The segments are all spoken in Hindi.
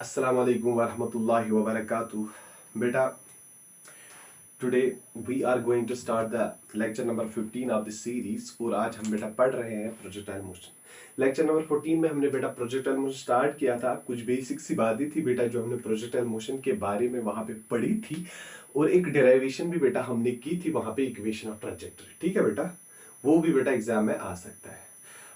Assalamu alaikum wa rahmatullahi wa barakatuh. Beta, today we are going to start the lecture number 15 of this series और आज हम बेटा पढ़ रहे हैं प्रोजेक्टाइल मोशन। लेक्चर नंबर 14 में हमने बेटा प्रोजेक्टाइल मोशन स्टार्ट किया था। कुछ बेसिक सी बातें थी बेटा जो हमने प्रोजेक्टाइल मोशन के बारे में वहां पे पढ़ी थी और एक डेरिवेशन भी बेटा हमने की थी वहां पे इक्वेशन ऑफ ट्रैजेक्टरी। ठीक है बेटा, वो भी बेटा एग्जाम में आ सकता है।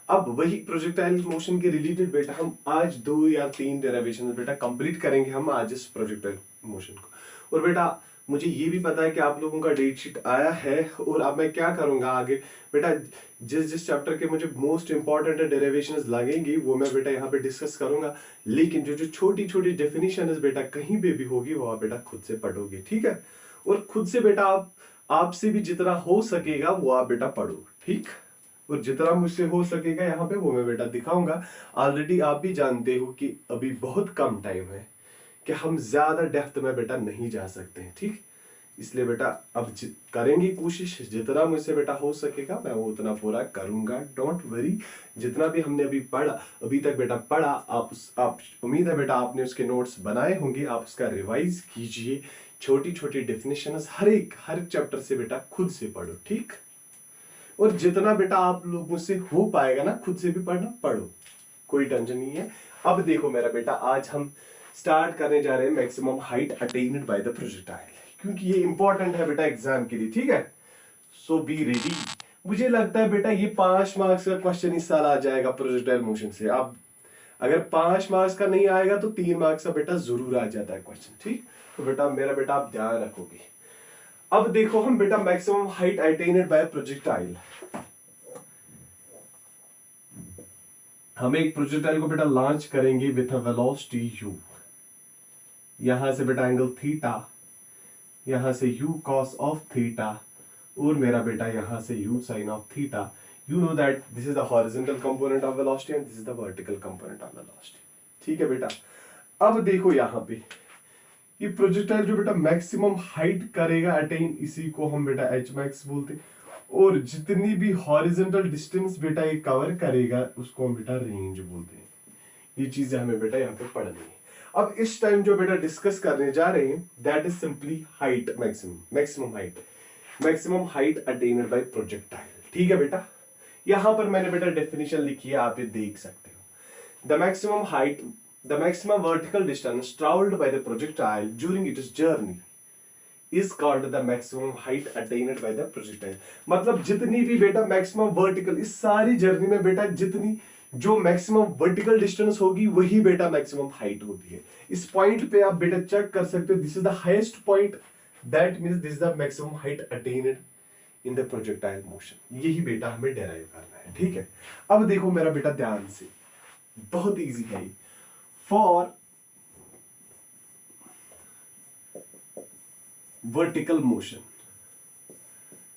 अब वही प्रोजेक्टाइल मोशन के रिलेटेड बेटा हम आज 2 या 3 डेरिवेशन बेटा कंप्लीट करेंगे हम आज इस प्रोजेक्टाइल मोशन को। और बेटा मुझे ये भी पता है कि आप लोगों का डेट शीट आया है और अब मैं क्या करूंगा आगे बेटा, जिस जिस चैप्टर के मुझे मोस्ट इंपॉर्टेंट डेरिवेशंस लगेंगी वो मैं बेटा यहाँ पे डिस्कस करूंगा। लेकिन जो जो छोटी छोटी डेफिनेशन बेटा कहीं पे भी होगी वो आप बेटा खुद से पढ़ोगे। ठीक है, और खुद से बेटा आपसे भी जितना हो सकेगा वो आप बेटा पढ़ो। ठीक, और जितना मुझसे हो सकेगा यहाँ पे वो मैं बेटा दिखाऊंगा। ऑलरेडी आप भी जानते हो कि अभी बहुत कम टाइम है कि हम ज्यादा डेप्थ में बेटा नहीं जा सकते हैं। ठीक, इसलिए बेटा अब करेंगे कोशिश, जितना मुझसे बेटा हो सकेगा मैं वो उतना पूरा करूंगा। डोंट वरी, जितना भी हमने अभी तक बेटा पढ़ा आप उम्मीद है बेटा आपने उसके नोट्स बनाए होंगे, आप उसका रिवाइज कीजिए। छोटी छोटी डेफिनेशन हर चैप्टर से बेटा खुद से पढ़ो। ठीक, और जितना बेटा आप लोगों से हो पाएगा ना खुद से भी पढ़ो, कोई टेंशन नहीं है। अब देखो मेरा बेटा, आज हम स्टार्ट करने जा रहे हैं maximum height attend bye the projectile, क्योंकि ये इंपॉर्टेंट है बेटा एग्जाम के लिए। ठीक है, सो बी रेडी। मुझे लगता है बेटा ये 5 मार्क्स का क्वेश्चन इस साल आ जाएगा प्रोजेक्टाइल मोशन से। अब अगर 5 मार्क्स का नहीं आएगा तो 3 मार्क्स का बेटा जरूर आ जाता है क्वेश्चन। ठीक, तो बेटा मेरा बेटा आप ध्यान रखोगे। अब देखो हम बेटा maximum height attend bye projectile, हम एक प्रोजेक्टाइल को बेटा लॉन्च करेंगे विथ अ वेलोसिटी u। यहां से बेटा एंगल थीटा, यहां से u cos ऑफ थीटा और मेरा बेटा यहां से u sin of theta. You know that this is the horizontal component of velocity and this is the vertical component of velocity. ठीक है बेटा, अब देखो यहां पे ये प्रोजेक्टाइल जो बेटा मैक्सिमम हाइट करेगा अटेन, इसी को हम बेटा h max बोलते हैं। और जितनी भी हॉरिजॉन्टल डिस्टेंस बेटा ये कवर करेगा उसको हम बेटा रेंज बोलते हैं। ये चीजें हमें बेटा यहाँ पे पढ़नी है। अब इस टाइम जो बेटा डिस्कस करने जा रहे हैं that is simply height, maximum height attend bye projectile. ठीक है बेटा, यहां पर मैंने बेटा डेफिनेशन लिखी है, आप ये देख सकते हो। The maximum vertical distance travelled by the projectile during its journey is called the maximum height attained by the projectile। मतलब जितनी भी बेटा मैक्सिमम वर्टिकल, इस सारी जर्नी में बेटा जितनी जो मैक्सिमम वर्टिकल डिस्टेंस होगी वही बेटा मैक्सिमम हाइट होती है। इस पॉइंट पे आप बेटा चेक कर सकते हो, this is the highest point, that means this is the maximum height attend in the projectile motion. यही बेटा हमें डेराइव करना है। ठीक है, अब देखो मेरा बेटा ध्यान से, बहुत इजी है। फॉर वर्टिकल मोशन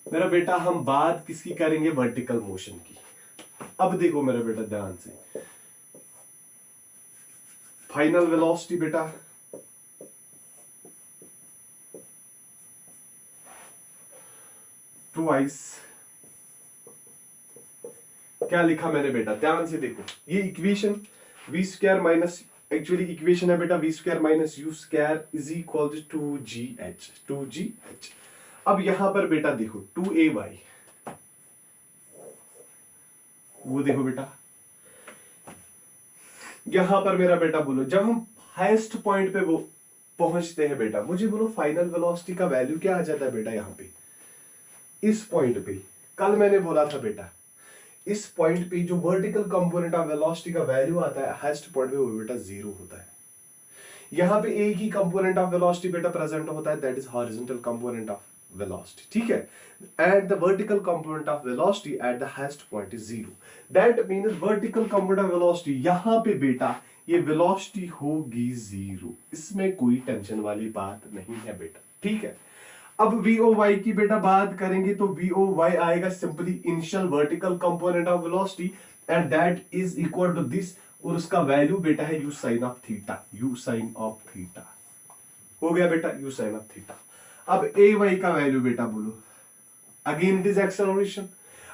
मेरा बेटा हम बात किसकी करेंगे, वर्टिकल मोशन की। अब देखो मेरा बेटा ध्यान से, फाइनल वेलोसिटी बेटा ट्वाइस, क्या लिखा मैंने बेटा, ध्यान से देखो। ये equation v square minus, actually equation है बेटा v square minus u square is equal to 2gh। अब यहां पर बेटा देखो 2ay, वो देखो बेटा यहां पर मेरा बेटा बोलो, जब हम हाईएस्ट पॉइंट पे वो पहुंचते हैं बेटा, मुझे बोलो फाइनल वेलोसिटी का वैल्यू क्या आ जाता है बेटा यहाँ पे, इस पॉइंट पे। कल मैंने बोला था बेटा इस पॉइंट पे जो वर्टिकल कंपोनेंट ऑफ वेलोसिटी का वैल्यू आता है हाईएस्ट पॉइंट पे वो बेटा 0 होता है। यहाँ पे एक ही कंपोनेंट ऑफ वेलोसिटी बेटा प्रेजेंट होता है, that is horizontal component of velocity. ठीक है, and the vertical component of velocity at the highest point is 0। That means vertical component of velocity यहाँ पे बेटा ये वेलोसिटी होगी 0, इसमें कोई टेंशन वाली बात नहीं है बेटा। ठीक है, अब VOY की बेटा बात करेंगे तो VOY आएगा simply initial vertical component of velocity and that is equal to this, और उसका वैल्यू बेटा है u sin of theta, u sin of theta हो गया बेटा u sin ऑफ थीटा। अब AY का वैल्यू बेटा बोलो, again it is acceleration.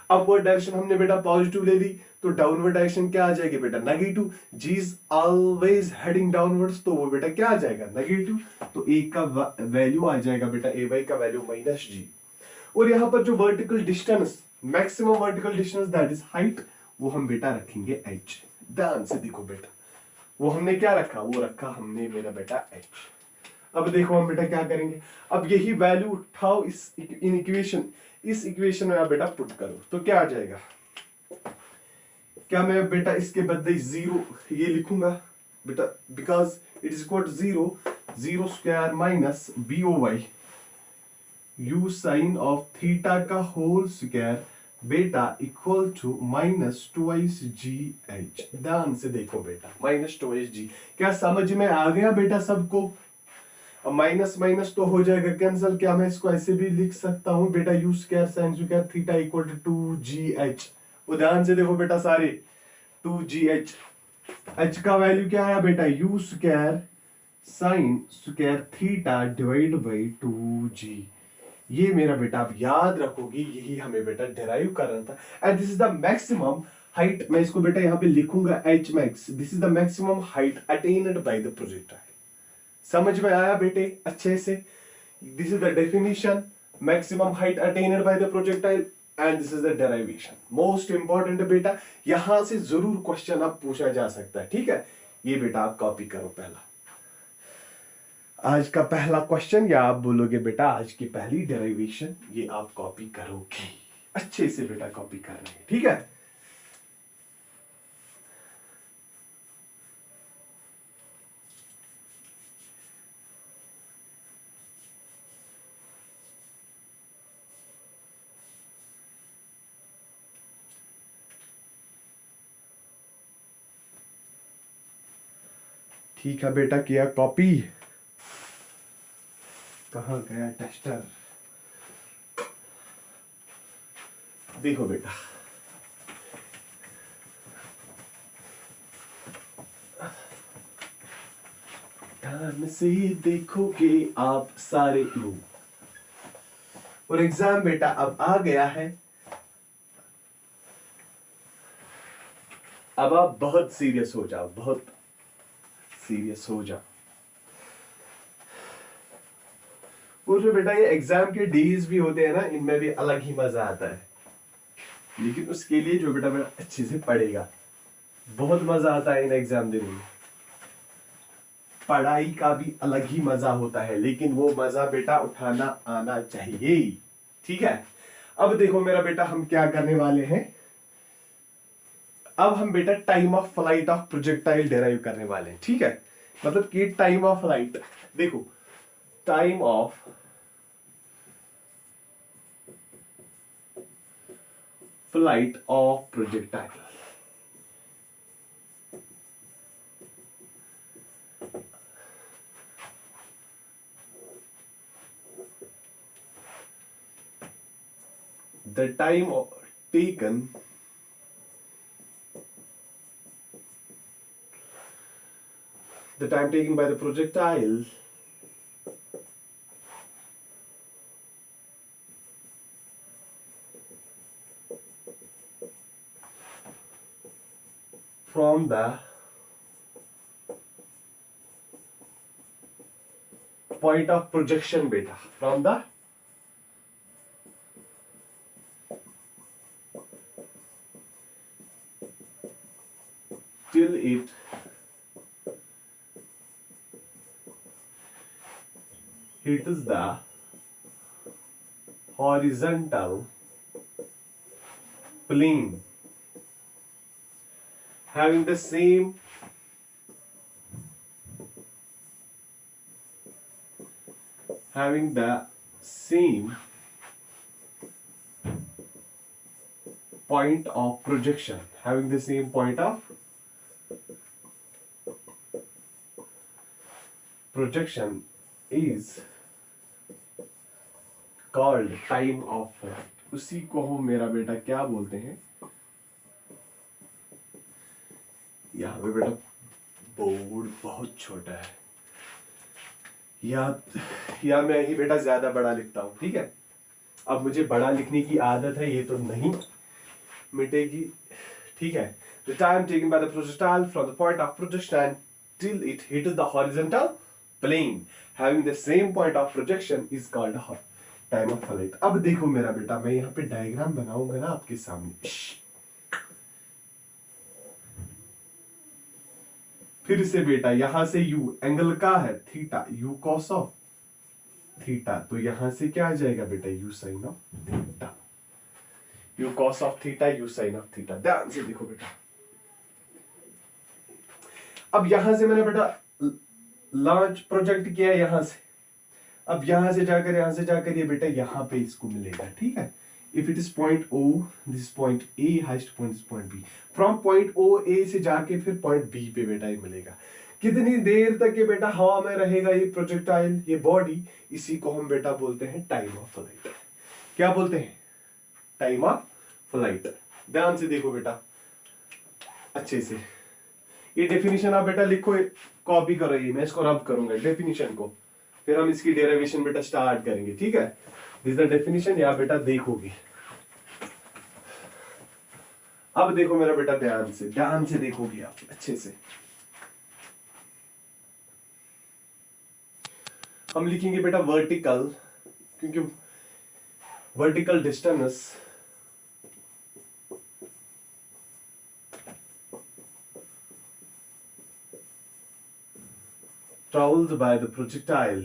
Upward direction हमने बेटा पॉजिटिव ले ली, तो डाउनवर्ड डायरेक्शन क्या आ जाएगी बेटा negative. G is always heading downwards, तो वो बेटा क्या आ जाएगा नेगेटिव। तो ए का वैल्यू आ जाएगा बेटा ए वाई का वैल्यू माइनस जी। और यहाँ पर जो vertical distance, maximum vertical distance that is height, वो हम बेटा रखेंगे एच। ध्यान से देखो बेटा, वो हमने क्या रखा, वो रखा हमने मेरा बेटा एच। अब देखो हम बेटा क्या करेंगे, अब यही वैल्यू उठाओ इस इक्वेशन में आप बेटा पुट करो, तो क्या आ जाएगा। क्या मैं बेटा इसके बदले जीरो ये लिखूंगा बेटा, because it is equal to zero square minus B O Y U sine of theta का होल स्क्वायर बेटा equal to minus twice g h. ध्यान से देखो बेटा, माइनस ट्वाइस जी, क्या समझ में आ गया बेटा सबको। अब माइनस माइनस तो हो जाएगा कैंसिल, क्या मैं इसको ऐसे भी लिख सकता हूं बेटा u square sine square theta equal to 2gh। ध्यान से देखो बेटा सारे 2gh, h का वैल्यू क्या आया बेटा u square sine square theta divide by 2g। ये मेरा बेटा आप याद रखोगे, यही हमें बेटा डिराइव करना था। And this is the maximum height, मैं इसको बेटा यहाँ पे लिखूंगा h max, this is the maximum height attend bye the projectile. समझ में आया बेटे अच्छे से। This is the definition, maximum height attend bye the projectile and this is the derivation. Most important बेटा, यहां से जरूर क्वेश्चन आप पूछा जा सकता है, ठीक है। ये बेटा आप कॉपी करो, पहला आज का पहला क्वेश्चन, या आप बोलोगे बेटा आज की पहली डेरिवेशन, ये आप कॉपी करोगे अच्छे से बेटा, कॉपी कर रहे हैं, ठीक है। ठीक है बेटा, किया कॉपी। कहाँ गया टेस्टर, देखो बेटा ध्यान से देखोगे आप सारे लोग। और एग्जाम बेटा अब आ गया है, अब आप बहुत सीरियस हो जाओ, बहुत सीरियस हो जाओ। और जो बेटा ये एग्जाम के डेज भी होते हैं ना, इनमें भी अलग ही मजा आता है, लेकिन उसके लिए जो बेटा मेरा अच्छे से पढ़ेगा, बहुत मजा आता है इन एग्जाम दिनों में। पढ़ाई का भी अलग ही मजा होता है, लेकिन वो मजा बेटा उठाना आना चाहिए, ठीक है। अब देखो मेरा बेटा हम क्या करने वाले हैं, अब हम बेटा time of flight of projectile derive करने वाले हैं, ठीक है। मतलब कि टाइम ऑफ फ्लाइट, देखो time of flight of projectile, the time taken by the projectile from the point of projection beta, from the till it hits the horizontal plane having the same point of projection, having the same point of projection is called time of flight। उसी को हम मेरा बेटा क्या बोलते हैं, यहाँ पे बेटा बोर्ड बहुत छोटा है, या मैं ही बेटा ज्यादा बड़ा लिखता हूँ, ठीक है। अब मुझे बड़ा लिखने की आदत है, ये तो नहीं, मिटेगी, ठीक है। The time taken by the projectile from the point of projection till it hits the horizontal plane having the same point of projection is called time of flight. अब देखो मेरा बेटा, मैं यहाँ पे डायग्राम बनाऊंगा ना आपके सामने, फिर से बेटा यहां से u एंगल का है theta, u cos of theta, तो यहां से क्या आ जाएगा बेटा u sin of theta, u cos of theta, u sin of theta. ध्यान से देखो बेटा, अब यहां से मैंने बेटा लॉन्च प्रोजेक्ट किया यहां से, अब यहां से जाकर ये बेटा यहां पे इसको मिलेगा, ठीक है। If it is point O, this point A, highest point is point B, from point O A से जाके फिर पॉइंट B पे बेटा ये मिलेगा। कितनी देर तक ये बेटा हवा में रहेगा ये प्रोजेक्टाइल, ये बॉडी, इसी को हम बेटा बोलते हैं टाइम ऑफ फ्लाइट। क्या बोलते हैं? Time of flight. ध्यान से देखो बेटा अच्छे से, ये डेफिनेशन आप बेटा लिखो, कॉपी करो, ये मैं इसको रब करूंगा डेफिनेशन को, फिर हम इसकी डेरिवेशन बेटा स्टार्ट करेंगे, ठीक है। दिस द डेफिनेशन, या बेटा देखोगे। अब देखो मेरा बेटा, ध्यान से देखोगे आप अच्छे से। हम लिखेंगे बेटा वर्टिकल, क्योंकि vertical distance traveled by the projectile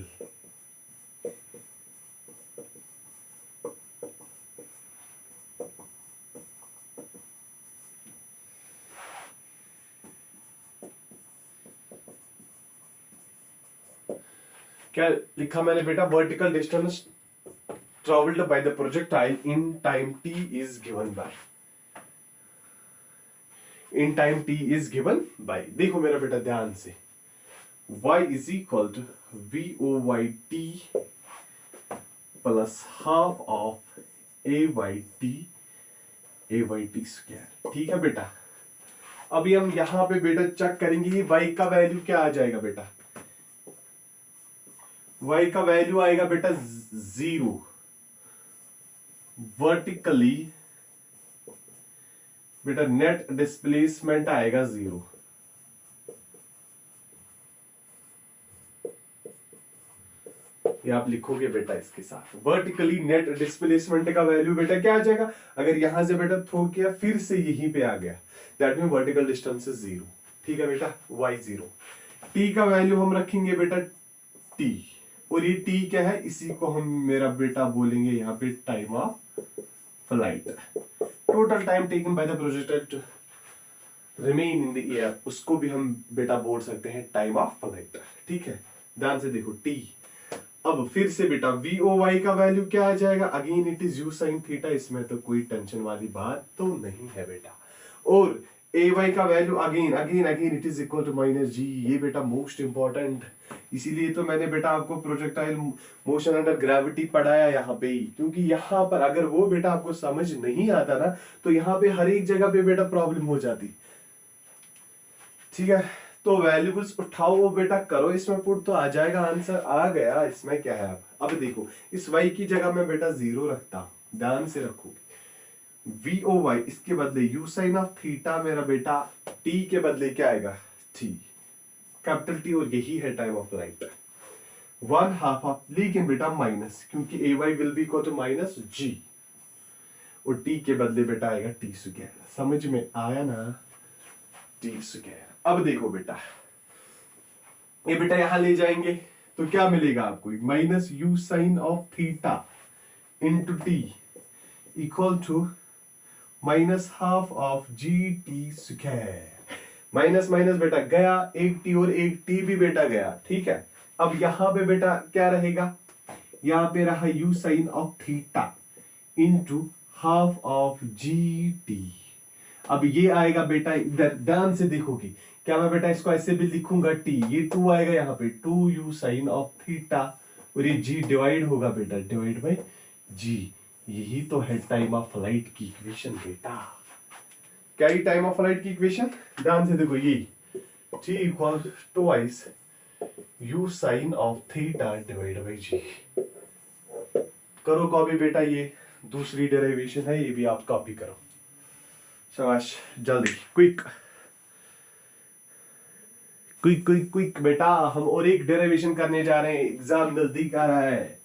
क्या लिखा मैंने बेटा? Vertical distance travelled by the projectile in time t is given by, in time t is given by, देखो मेरा बेटा ध्यान से, y is equal to VOYT plus half of AYT square, ठीक है बेटा। अभी हम यहां पे बेटा चेक करेंगे ये y का वैल्यू क्या आ जाएगा बेटा। y का वैल्यू आएगा बेटा 0, वर्टिकली बेटा नेट डिस्प्लेसमेंट आएगा 0, ये आप लिखोगे बेटा इसके साथ। वर्टिकली नेट डिस्प्लेसमेंट का वैल्यू बेटा क्या आ जाएगा? अगर यहां से बेटा थ्रो किया फिर से यहीं पे आ गया, that mean vertical distance is 0, ठीक है बेटा, y 0। t का वैल्यू हम रखेंगे बेटा t, और ये t क्या है, इसी को हम मेरा बेटा बोलेंगे यहाँ पे time of flight. Total time taken by the projectile to remain in the air, उसको भी हम बेटा बोल सकते हैं टाइम ऑफ फ्लाइट, ठीक है। ध्यान से देखो t, अब फिर से बेटा VOY का वैल्यू क्या आ जाएगा? Again it is u sin theta, इसमें तो कोई टेंशन वाली बात तो नहीं है बेटा। और AY का value again it is equal to -g, ये बेटा मोस्ट इंपॉर्टेंट, इसीलिए तो मैंने बेटा आपको प्रोजेक्टाइल मोशन अंडर ग्रेविटी पढ़ाया यहाँ पे ही, क्योंकि यहाँ पर अगर वो बेटा आपको समझ नहीं आता ना, तो यहाँ पे हर एक जगह पे बेटा प्रॉब्लम हो जाती, ठीक है। तो वैल्यूबल्स उठाओ वो बेटा करो, इसमें पुट तो आ जाएगा, आंसर आ गया, इसमें क्या है। अब देखो इस y की जगह में बेटा 0 रखता हूं, ध्यान से रखोगे। VOY इसके बदले u sin ऑफ थीटा, मेरा बेटा t के बदले क्या आएगा? t, कैपिटल T, और यही है टाइम ऑफ फ्लाइट। 1/2 ऑफ, लेकिन बेटा माइनस, क्योंकि AY will be equal to -g, और t के बदले बेटा आएगा t स्क्वायर। समझ में आया ना? t square. अब देखो बेटा, ये बेटा यहां ले जाएंगे तो क्या मिलेगा आपको? -u sin of theta into t equal to -12 of GT square. Minus minus बेटा गया, एक t और एक t भी बेटा गया, ठीक है। अब यहां पे बेटा क्या रहेगा? यहां पे रहा u sin of theta into half of GT। अब ये आएगा बेटा इधर, ध्यान से देखोगे, क्या मैं बेटा इसको ऐसे भी लिखूंगा t, ये 2 आएगा यहाँ पे, 2u sin ऑफ थीटा, और ये g डिवाइड होगा बेटा, डिवाइड बाय g, यही तो है टाइम ऑफ फ्लाइट की इक्वेशन बेटा। क्या ये टाइम ऑफ फ्लाइट की इक्वेशन? ध्यान से देखो, ये t equal twice u sin of theta divide bye g। करो कॉपी बेटा, ये दूसरी डेरिवेशन है, ये भी आप कॉपी करो। शाबाश, जल्दी, क्विक क्विक क्विक क्विक बेटा, हम और एक डेरिवेशन करने जा रहे हैं, एग्जाम नजदीक आ रहा है।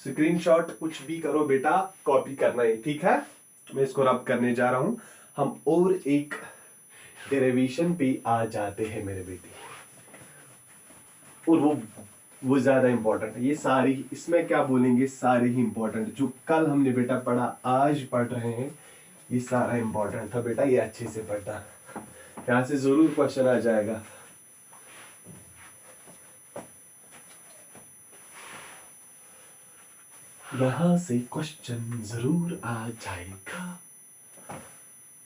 स्क्रीनशॉट कुछ भी करो बेटा, कॉपी करना है, ठीक है। मैं इसको रब करने जा रहा हूं। हम और एक डेरिवेशन पे आ जाते हैं मेरे बेटे, और वो ज्यादा इंपॉर्टेंट है। ये सारी, इसमें क्या बोलेंगे, सारे ही इंपॉर्टेंट जो कल हमने बेटा पढ़ा, आज पढ़ रहे हैं, ये सारा इंपॉर्टेंट था बेटा। ये अच्छे से पढ़ना, यहां से जरूर क्वेश्चन आ जाएगा। यहां से क्वेश्चन जरूर आ जाएगा,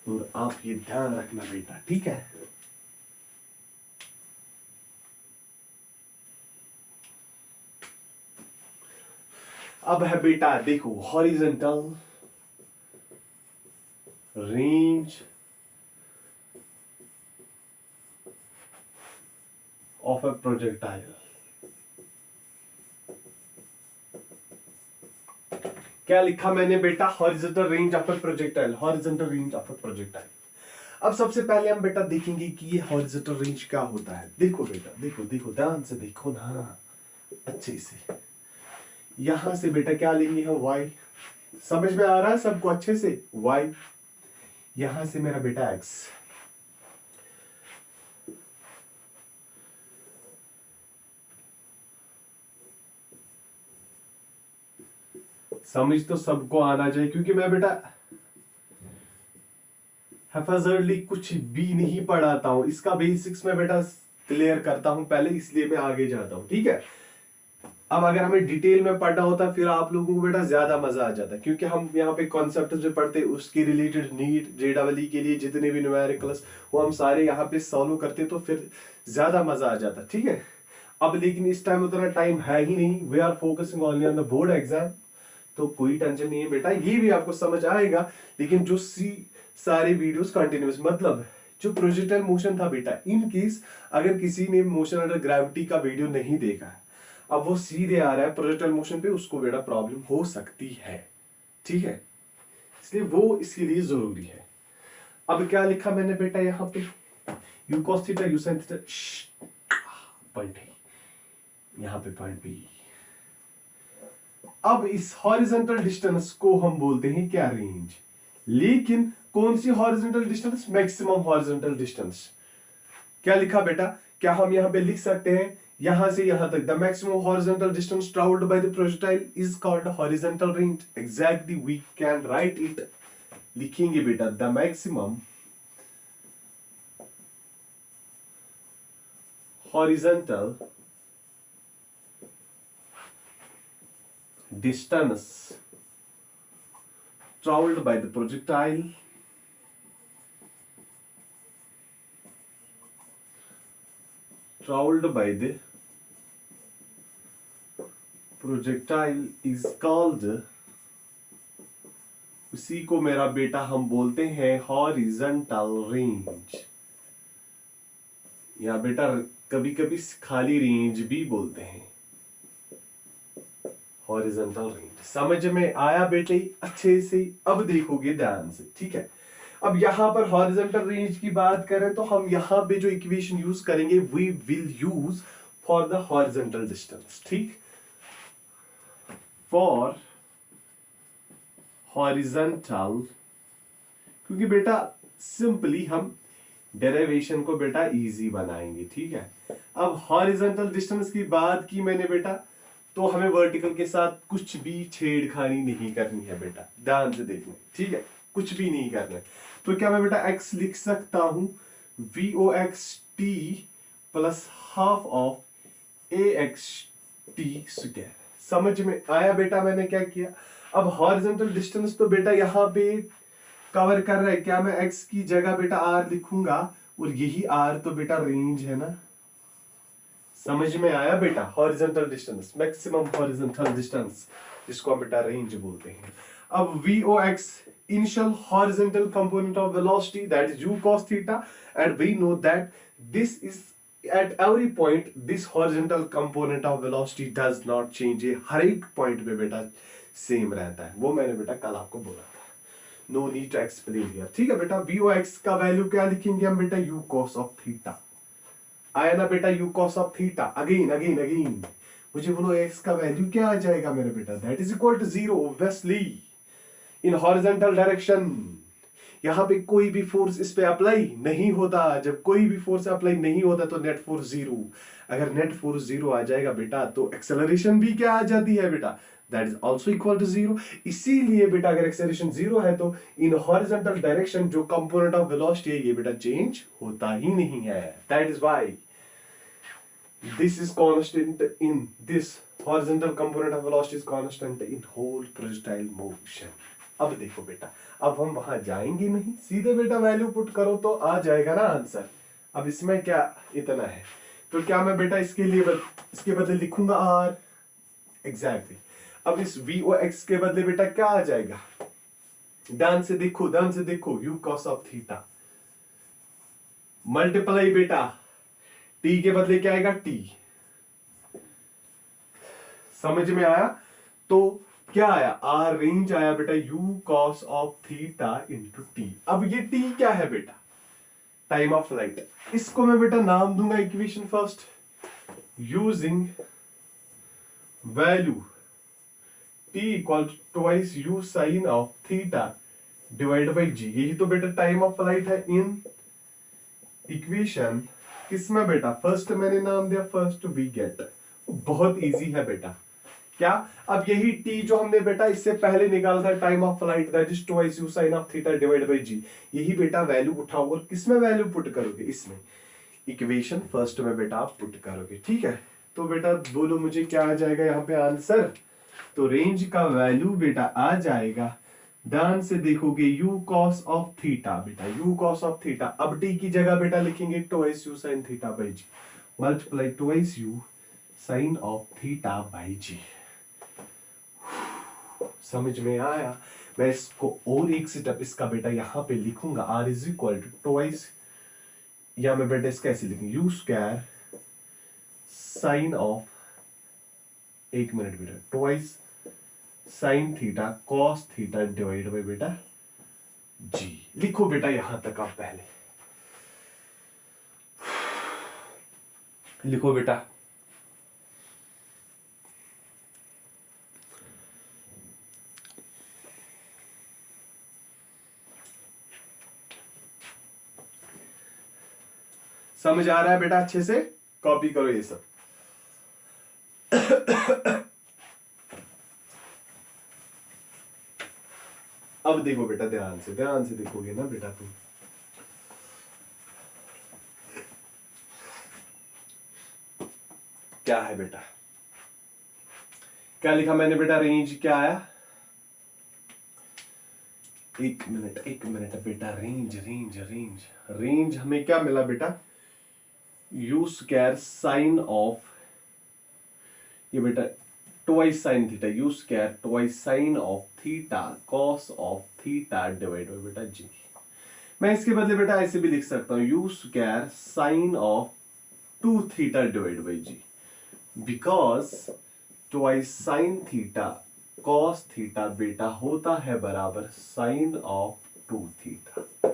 और आप ये ध्यान रखना बेटा, ठीक है। अब है बेटा, देखो, horizontal range of a projectile. क्या लिखा मैंने बेटा, horizontal range of a projectile, horizontal range of a projectile. अब सबसे पहले हम बेटा देखेंगे कि ये हॉरिजॉन्टल रेंज क्या होता है। देखो बेटा, देखो देखो, ध्यान से देखो ना, अच्छे से। यहां से बेटा क्या लेंगे हम, y। समझ में आ रहा है सबको अच्छे से, y। यहां से मेरा बेटा x। समझ तो सबको आना चाहिए, क्योंकि मैं बेटा हैफाजर्डली कुछ भी नहीं पढ़ाता हूं, इसका बेसिक्स में बेटा क्लियर करता हूं पहले, इसलिए मैं आगे जाता हूं, ठीक है। अब अगर हमें डिटेल में पढ़ना होता फिर आप लोगों को बेटा ज्यादा मजा आ जाता, क्योंकि हम यहाँ पे कॉन्सेप्ट जो पढ़ते हैं उसके रिलेटेड नीट जेडबलई के लिए जितने भी न्यूमेरिकल्स वो हम सारे यहाँ पे सॉल्व करते, तो फिर ज्यादा मजा आ जाता, ठीक है। अब लेकिन इस टाइम उतना टाइम है ही नहीं, we are focusing only on the board exam, तो कोई टेंशन नहीं है बेटा, ये भी आपको समझ आएगा। लेकिन जो सारे वीडियोस कंटिन्यूस, मतलब जो प्रोजेक्टाइल मोशन था बेटा, इन केस अगर किसी ने मोशन अंडर ग्रेविटी का वीडियो नहीं देखा है, अब वो सीधे आ रहा है प्रोजेक्टाइल मोशन पे, उसको बेटा प्रॉब्लम हो सकती है, ठीक है। इसलिए वो इसके लिए जरूरी है। अब क्या लिखा मैंने बेटा यहाँ पे, you cos theta you sin theta, point है यहाँ पे, पॉइंट बी। अब इस हॉरिजॉन्टल डिस्टेंस को हम बोलते हैं क्या, रेंज। लेकिन कौन सी horizontal distance, maximum horizontal distance. क्या लिखा बेटा, क्या हम यहाँ पे लिख सकते हैं, यहां से यहां तक, the maximum horizontal distance travelled by the projectile is called horizontal range. Exactly we can write it, लिखेंगे बेटा, the maximum horizontal distance traveled by the projectile is called, उसी को मेरा बेटा हम बोलते हैं हॉरिजॉन्टल रेंज, या बेटा कभी कभी खाली रेंज भी बोलते हैं, हॉरिजॉन्टल रेंज। समझ में आया बेटे अच्छे से, अब देखोगे ध्यान से, ठीक है। अब यहां पर हॉरिजॉन्टल रेंज की बात करें तो हम यहां पे जो इक्वेशन यूज करेंगे, we will use for the horizontal distance, ठीक। फॉर हॉरिजॉन्टल, क्योंकि बेटा सिंपली हम डेरिवेशन को बेटा इजी बनाएंगे, ठीक है। अब हॉरिजॉन्टल डिस्टेंस की बात की मैंने बेटा, तो हमें वर्टिकल के साथ कुछ भी छेड़खानी नहीं करनी है बेटा, ध्यान से देखना, ठीक है, कुछ भी नहीं करना है। तो क्या मैं बेटा x लिख सकता हूं, VOXT plus half of AXT square. समझ में आया बेटा मैंने क्या किया। अब हॉरिजॉन्टल डिस्टेंस तो बेटा यहाँ पे कवर कर रहा है, क्या मैं x की जगह बेटा r लिखूंगा, और यही r तो बेटा रेंज है ना। समझ में आया बेटा, horizontal distance, maximum horizontal distance, जिसको हम बेटा रेंज बोलते हैं। अब VOX initial horizontal component of velocity, that is u cos theta, and we know that this is at every point this horizontal component of velocity does not change. ये हर एक पॉइंट पे बेटा सेम रहता है, वो मैंने बेटा कल आपको बोला था. No need to explain here. ठीक है बेटा, वी ओ एक्स का वैल्यू क्या लिखेंगे हम बेटा, u cos ऑफ थीटा. आया ना बेटा, u cos of theta. Again again again मुझे बोलो x का वैल्यू क्या आ जाएगा मेरे बेटा, that is equal to 0 obviously in horizontal direction. यहां पे कोई भी फोर्स इस पे अप्लाई नहीं होता. जब कोई भी फोर्स अप्लाई नहीं होता तो नेट फोर्स 0. अगर नेट फोर्स 0 आ जाएगा बेटा तो एक्सेलरेशन भी क्या आ जाती है बेटा, that is also equal to 0. इसीलिए बेटा अगर एक्सेलरेशन 0 है तो इन हॉरिजॉन्टल डायरेक्शन जो कंपोनेंट ऑफ वेलोसिटी है ये बेटा चेंज होता ही नहीं है. That is why this is constant in this horizontal component of velocity is constant in whole projectile motion. अब देखो बेटा, अब हम वहां जाएंगे नहीं, सीधे बेटा वैल्यू पुट करो तो आ जाएगा ना आंसर. अब इसमें क्या इतना है, तो क्या मैं बेटा इसके लिए इसके बदले लिखूंगा r. एग्जैक्टली. अब इस VOX के बदले बेटा क्या आ जाएगा, ध्यान से देखो u cos of theta multiply बेटा t के बदले क्या आएगा t. समझ में आया. तो क्या आया, r रेंज आया बेटा u cos of theta into t. अब ये t क्या है बेटा, टाइम ऑफ फ्लाइट. इसको मैं बेटा नाम दूंगा equation first, using value t equal to twice u sine of theta divide by g. यही तो बेटा टाइम ऑफ फ्लाइट है इन इक्वेशन किसमें बेटा, फर्स्ट मैंने नाम दिया फर्स्ट वी गेट. बहुत इजी है बेटा. क्या, अब यही t जो हमने बेटा इससे पहले निकाला था time of flight, that is twice u sin of theta divide bye g. यही बेटा वैल्यू उठाओ और किसमें वैल्यू पुट करोगे, इसमें इक्वेशन फर्स्ट में बेटा आप पुट करोगे. ठीक है, तो बेटा बोलो मुझे क्या आ जाएगा यहाँ पे आंसर. तो रेंज का वैल्यू बेटा आ जाएगा, ध्यान से देखोगे u cos ऑफ थीटा बेटा, u cos ऑफ थीटा. अब t की जगह बेटा लिखेंगे twice u sin theta by g multiply twice u sin of theta by g. समझ में आया. मैं इसको और एक स्टेप इसका बेटा यहां पे लिखूंगा, r is equal to twice, या मैं बेटा इसका ऐसे लिखूंगा u स्क्वायर साइन ऑफ, एक मिनट बेटा, twice sine theta cos theta divide by बेटा g. लिखो बेटा यहां तक आप पहले लिखो बेटा. समझ आ रहा है बेटा, अच्छे से कॉपी करो ये सब. अब देखो बेटा, ध्यान से देखोगे ना बेटा तुम. क्या है बेटा, क्या लिखा मैंने बेटा, रेंज क्या आया, एक मिनट बेटा, रेंज हमें क्या मिला बेटा, u स्क्वायर साइन ऑफ, ये बेटा twice sine theta, u square twice sign of theta cos of theta divide by बेटा g. मैं इसके बदले बेटा ऐसे भी लिख सकता हूं, u square sine of 2 theta divide bye g, because twice sine theta cos theta बेटा होता है बराबर साइन ऑफ 2 थीटा.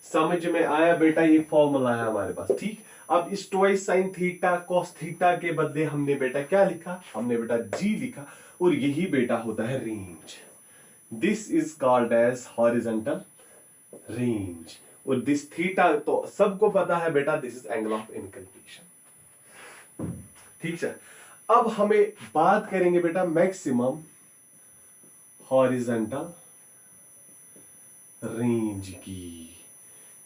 समझ में आया बेटा, ये फॉर्मूला है हमारे पास. ठीक, अब इस twice sine theta cos theta के बदले हमने बेटा क्या लिखा, हमने बेटा g लिखा, और यही बेटा होता है range. This is called as horizontal range. और दिस थीटा तो सबको पता है बेटा, this is angle of inclination. ठीक है, अब हमें बात करेंगे बेटा मैक्सिमम हॉरिजॉन्टल रेंज की.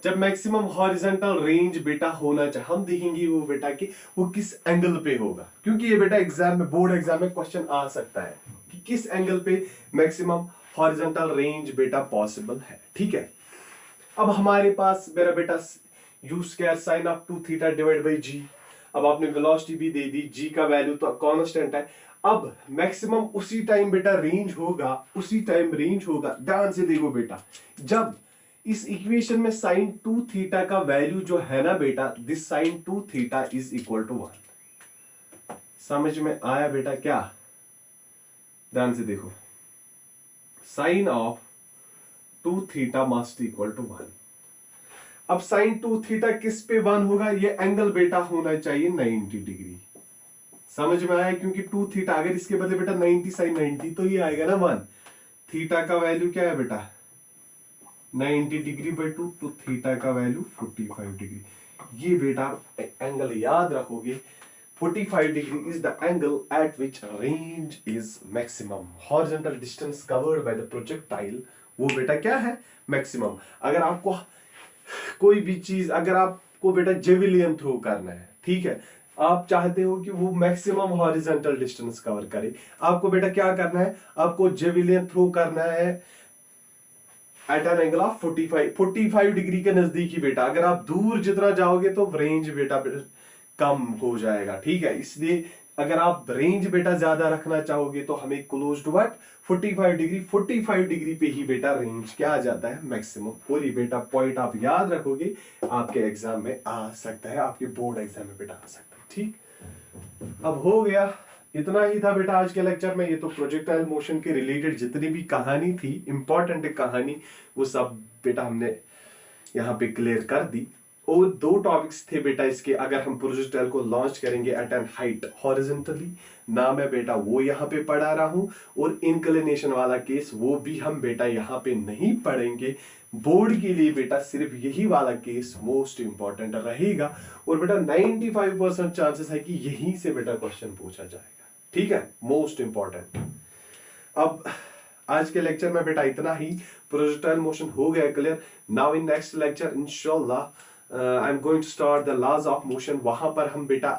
जब मैक्सिमम हॉरिजॉन्टल रेंज बेटा होना चाहिए, हम देखेंगे वो बेटा कि वो किस एंगल पे होगा, क्योंकि ये बेटा एग्जाम में, बोर्ड एग्जाम में क्वेश्चन आ सकता है कि किस एंगल पे मैक्सिमम हॉरिजॉन्टल रेंज बेटा पॉसिबल है. ठीक है, अब हमारे पास मेरा बेटा u square sine of 2 theta divide bye g. अब आपने वेलोसिटी भी दे दी, g का वैल्यू तो कांस्टेंट है. अब मैक्सिमम उसी टाइम बेटा रेंज होगा, उसी टाइम रेंज होगा। ध्यान से देखो बेटा, जब इस इक्वेशन में साइन 2 थीटा का वैल्यू जो है ना बेटा, this sine 2 theta is equal to 1। समझ में आया बेटा क्या? ध्यान से देखो, sine of 2 theta must equal to 1। अब साइन 2 थीटा किस पे 1 होगा? ये एंगल बेटा होना चाहिए 90 डिग्री। समझ में आया? क्योंकि 2 थीटा अगर इसके बदले बेटा 90 साइन 90 तो ये आएगा ना 1। थीटा का वैल्यू क्या है बेटा? 90 डिग्री बाई 2, तो थीटा का वैल्यू 45 डिग्री। ये बेटा एंगल याद रखोगे, 45 degree is the angle eight which range is maximum. Horizontal distance covered by the projectile, वो बेटा क्या है? मैक्सिमम। अगर आपको कोई भी चीज, अगर आपको बेटा जेविलियन थ्रो करना है, ठीक है, आप चाहते हो कि वो मैक्सिमम हॉरिजॉन्टल डिस्टेंस कवर करे, आपको बेटा क्या करना है? आपको जेविलियन थ्रो करना है at an angle of 45 degree के नजदीक ही बेटा। अगर आप दूर जितना जाओगे तो रेंज बेटा कम हो जाएगा, ठीक है। इसलिए अगर आप रेंज बेटा ज्यादा रखना चाहोगे तो हमें close to what? 45 degree. 45 degree पे ही बेटा रेंज क्या आ जाता है? मैक्सिमम। और ये बेटा पॉइंट आप याद रखोगे, आपके एग्जाम में आ सकता है, आपके बोर्ड एग्जाम में बेटा आ सकता है, ठीक। अब हो गया, इतना ही था बेटा आज के लेक्चर में। ये तो प्रोजेक्टाइल मोशन के रिलेटेड जितनी भी कहानी थी, इंपॉर्टेंट कहानी, वो सब बेटा हमने यहाँ पे क्लियर कर दी। और 2 टॉपिक्स थे बेटा इसके, अगर हम प्रोजेक्टाइल को लॉन्च करेंगे एट एन हाइट हॉरिजॉन्टली, ना मैं बेटा वो यहाँ पे पढ़ा रहा हूँ, और इंक्लिनेशन वाला केस वो भी हम बेटा यहाँ पे नहीं पढ़ेंगे। बोर्ड के लिए बेटा सिर्फ यही वाला केस मोस्ट इंपॉर्टेंट रहेगा, और बेटा 95% चांसेस है कि यहीं से बेटा क्वेश्चन पूछा जाएगा, ठीक है, मोस्ट इंपॉर्टेंट। अब आज के लेक्चर में बेटा इतना ही। प्रोजेक्टाइल मोशन हो गया clear. Now in next lecture इंशाल्लाह I am going to start the laws of motion. वहां पर हम बेटा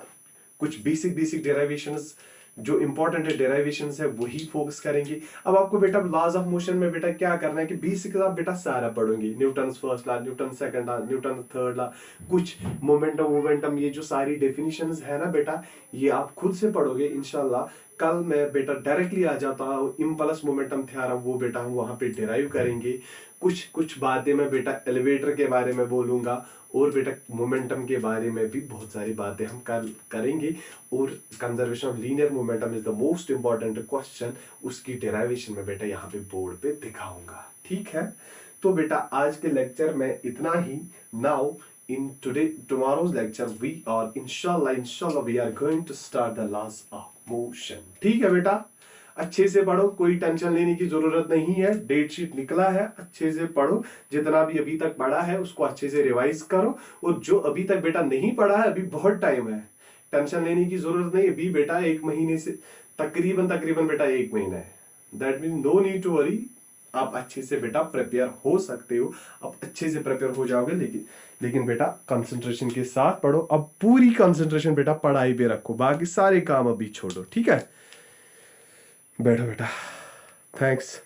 कुछ बेसिक डेरिवेशंस, जो इंपॉर्टेंट डेरिवेशंस है वही फोकस करेंगे। अब आपको बेटा लॉज ऑफ मोशन में बेटा क्या करना है कि बेसिक आप बेटा सारा पढ़ोगे, Newton first law, Newton second law, Newton third law, कुछ मोमेंटम, ये जो सारी डेफिनेशंस है ना बेटा, ये आप खुद से पढ़ोगे इंशाल्लाह। कल मैं बेटा डायरेक्टली आ जाता हूँ, इम्पल्स मोमेंटम थ्योरम वो बेटा हम वहां पे डिराइव करेंगे। कुछ बातें मैं बेटा एलिवेटर के बारे में बोलूंगा, और बेटा मोमेंटम के बारे में भी बहुत सारी बातें हम करेंगे। और conservation of linear momentum is the most important question, उसकी डेरिवेशन में बेटा यहाँ पे बोर्ड पे दिखाऊंगा, ठीक है। तो बेटा आज के लेक्चर में इतना ही। Now in tomorrow's lecture we are inshallah we are going to start the laws of motion, ठीक है बेटा। अच्छे से पढ़ो, कोई टेंशन लेने की जरूरत नहीं है। डेट शीट निकला है, अच्छे से पढ़ो। जितना भी अभी तक पढ़ा है उसको अच्छे से रिवाइज करो, और जो अभी तक बेटा नहीं पढ़ा है, अभी बहुत टाइम है, टेंशन लेने की जरूरत नहीं। अभी बेटा 1 महीने से तकरीबन बेटा 1 महीना है। That mean no need to worry. आप अच्छे से बेटा प्रिपेयर हो सकते हो, आप अच्छे से प्रिपेयर हो जाओगे। लेकिन बेटा कंसंट्रेशन के साथ पढ़ो। अब पूरी कंसंट्रेशन बेटा पढ़ाई पे रखो, बाकी सारे काम अभी छोड़ो, ठीक है। बैठो बेटा, थैंक्स।